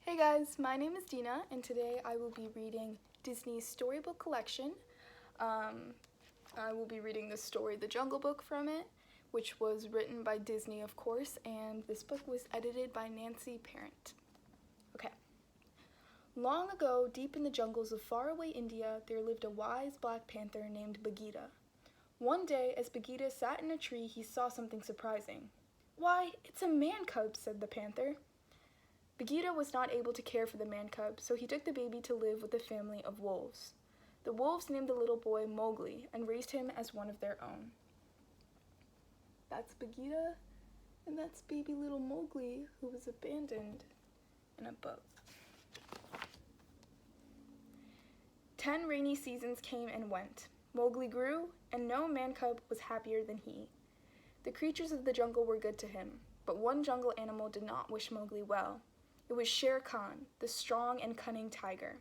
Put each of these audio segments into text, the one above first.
Hey guys, my name is Dina, and today I will be reading Disney's storybook collection. I will be reading the story The Jungle Book from it, which was written by Disney, of course, and this book was edited by Nancy Parent. Okay. Long ago, deep in the jungles of faraway India, there lived a wise black panther named Bagheera. One day, as Bagheera sat in a tree, he saw something surprising. "Why, it's a man cub," said the panther. Bagheera was not able to care for the man cub, so he took the baby to live with a family of wolves. The wolves named the little boy Mowgli and raised him as one of their own. That's Bagheera, and that's baby little Mowgli, who was abandoned in a boat. 10 rainy seasons came and went. Mowgli grew, and no man cub was happier than he. The creatures of the jungle were good to him, but one jungle animal did not wish Mowgli well. It was Shere Khan, the strong and cunning tiger.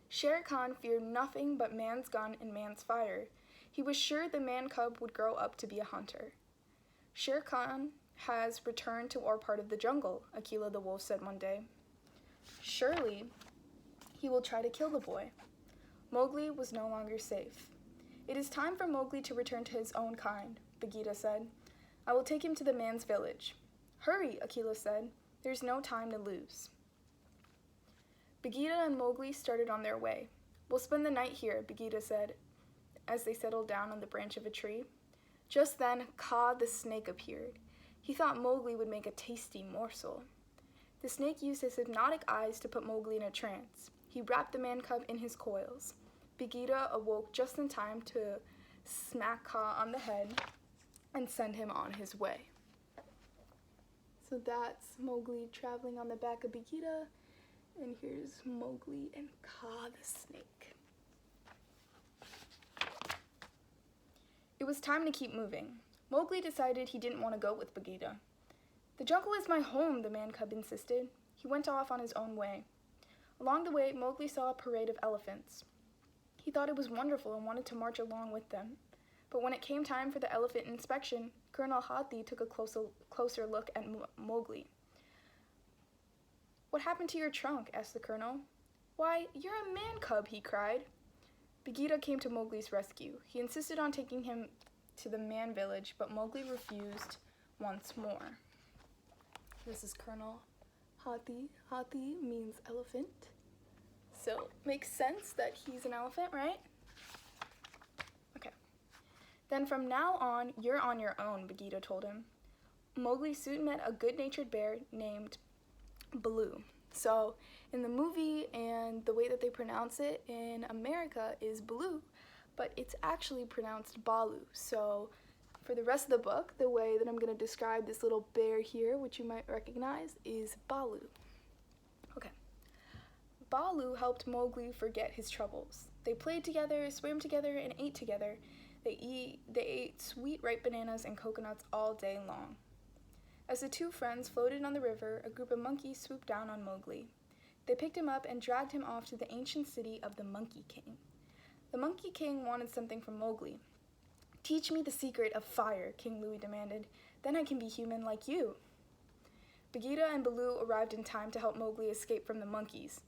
Shere Khan feared nothing but man's gun and man's fire. He was sure the man cub would grow up to be a hunter. "Shere Khan has returned to our part of the jungle," Akela the wolf said one day. "Surely he will try to kill the boy." Mowgli was no longer safe. "It is time for Mowgli to return to his own kind," Bagheera said. "I will take him to the man's village." "Hurry," Akela said. "There's no time to lose." Bagheera and Mowgli started on their way. "We'll spend the night here," Bagheera said, as they settled down on the branch of a tree. Just then, Kaa the snake appeared. He thought Mowgli would make a tasty morsel. The snake used his hypnotic eyes to put Mowgli in a trance. He wrapped the man cub in his coils. Bagheera awoke just in time to smack Kaa on the head and send him on his way. So that's Mowgli traveling on the back of Bagheera, and here's Mowgli and Kaa the snake. It was time to keep moving. Mowgli decided he didn't want to go with Bagheera. "The jungle is my home," the man cub insisted. He went off on his own way. Along the way, Mowgli saw a parade of elephants. He thought it was wonderful and wanted to march along with them. But when it came time for the elephant inspection, Colonel Hathi took a closer look at Mowgli. "What happened to your trunk?" asked the colonel. "Why, you're a man cub," he cried. Bagheera came to Mowgli's rescue. He insisted on taking him to the man village, but Mowgli refused once more. This is Colonel Hathi. Hathi means elephant. So, makes sense that he's an elephant, right? Okay. "Then from now on, you're on your own," Bagheera told him. Mowgli soon met a good-natured bear named Baloo. So, in the movie and the way that they pronounce it in America is Baloo, but it's actually pronounced Balu. So, for the rest of the book, the way that I'm going to describe this little bear here, which you might recognize, is Balu. Okay. Balu helped Mowgli forget his troubles. They played together, swam together, and ate together. They ate sweet ripe bananas and coconuts all day long. As the two friends floated on the river, a group of monkeys swooped down on Mowgli. They picked him up and dragged him off to the ancient city of the Monkey King. The Monkey King wanted something from Mowgli. "Teach me the secret of fire," King Louie demanded. "Then I can be human like you." Bagheera and Baloo arrived in time to help Mowgli escape from the monkeys.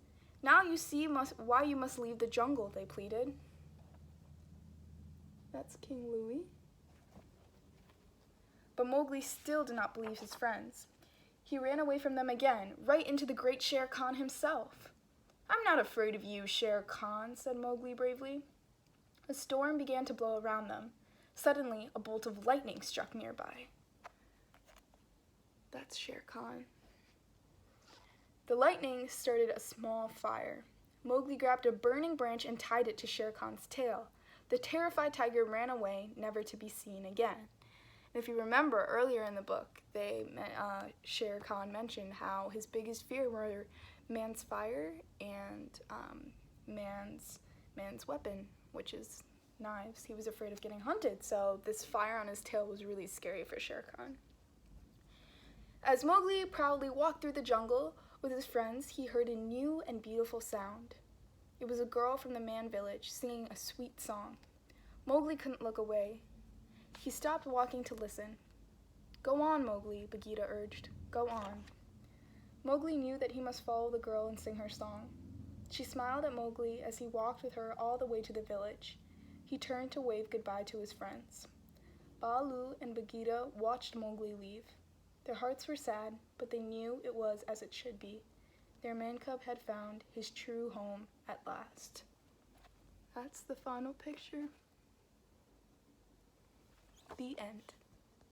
"Now you see why you must leave the jungle," they pleaded. That's King Louie. But Mowgli still did not believe his friends. He ran away from them again, right into the great Shere Khan himself. "I'm not afraid of you, Shere Khan," said Mowgli bravely. A storm began to blow around them. Suddenly, a bolt of lightning struck nearby. That's Shere Khan. The lightning started a small fire. Mowgli grabbed a burning branch and tied it to Shere Khan's tail. The terrified tiger ran away, never to be seen again. If you remember earlier in the book, Shere Khan mentioned how his biggest fear were man's fire and man's weapon, which is knives. He was afraid of getting hunted, so this fire on his tail was really scary for Shere Khan. As Mowgli proudly walked through the jungle with his friends, he heard a new and beautiful sound. It was a girl from the man village singing a sweet song. Mowgli couldn't look away. He stopped walking to listen. "Go on, Mowgli," Bagheera urged. "Go on." Mowgli knew that he must follow the girl and sing her song. She smiled at Mowgli as he walked with her all the way to the village. He turned to wave goodbye to his friends. Baloo and Bagheera watched Mowgli leave. Their hearts were sad, but they knew it was as it should be. Their man cub had found his true home at last. That's the final picture. The end.